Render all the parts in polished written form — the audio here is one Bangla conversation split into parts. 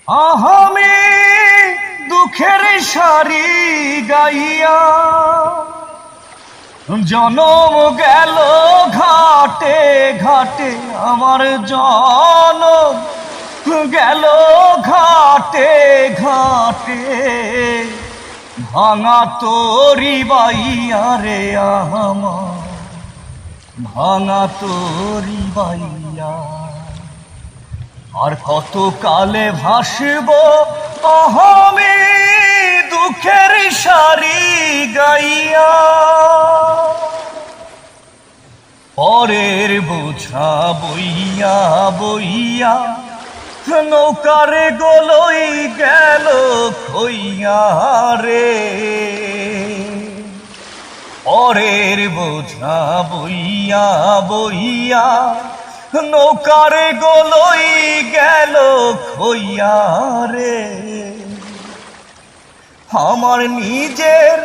আহামি দুঃখের সারি গাইয়া জনম গেল ঘাটে ঘাটে, আমার জনম গেল ঘাটে ঘাটে। ভাঙা তোরি বাইয়া রে আমার, ভাঙা তোরি বাইয়া। আর কত কালে ভাসব আমি দুঃখের সারি গাইয়া। পরের বোঝা বইয়া বইয়া নৌকার গলই গেল খইয়া রে। পরের বোঝা বইয়া বইয়া নৌকার গলই গেল খইয়া রে। আমার নিজের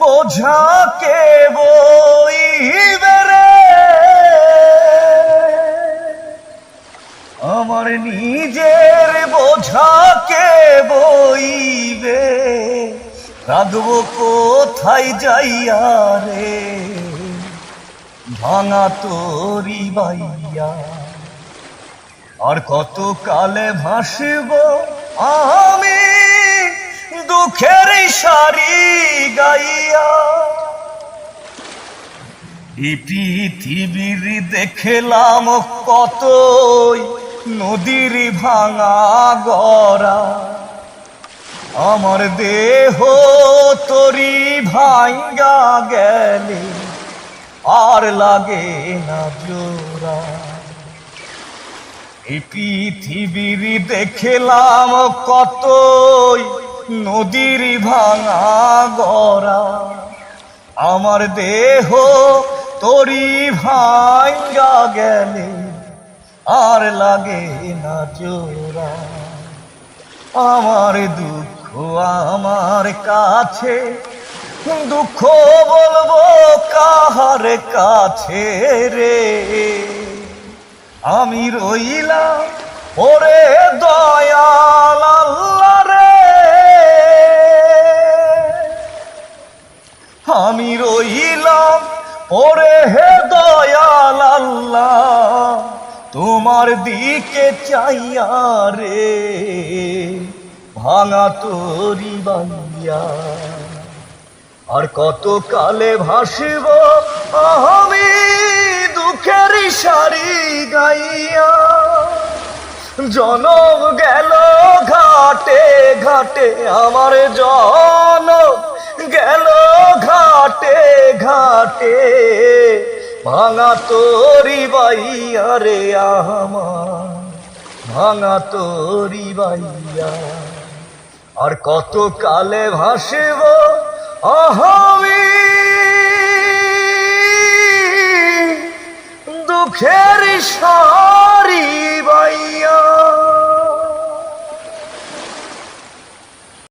বোঝাকে বইবে রে, আমার নিজের বোঝাকে বইবে। রাখবো কোথায় যাইয়া রে, ভাঙা তোরি বাইয়া। আর কত কালে ভাসব আমি দুঃখের সারি গাইয়া। এই পৃথিবীর দেখলাম কতই নদীর ভাঙা গড়া, আমার দেহ তোরি ভাঙ্গা গেলে আর লাগে না জোড়া। এই পৃথিবীর দেখলাম কতই নদীর ভাঙা গড়া, আমার দেহ তোরি ভাঙ্গা গেলে আর লাগে না জোড়া। আমার দুঃখ আমার কাছে, দুঃখ বলবো কাহার কাছে রে। আমি রইলাম ওরে দয়াল আল্লাহ রে, আমি রইলাম ওরে হে দয়াল আল্লাহ তোমার দিকে চাইয়া রে। ভাঙা তোরি বাইয়া। আর কত কালে ভাসব আমি দুঃখের সারি গাইয়া। জনম গেল ঘাটে ঘাটে, আমার জনম গেল ঘাটে ঘাটে। ভাঙা তোরি বাইয়া রে আমার, ভাঙা তোরি বাইয়া। আর কত কালে ভাসব আমি দুঃখের সারি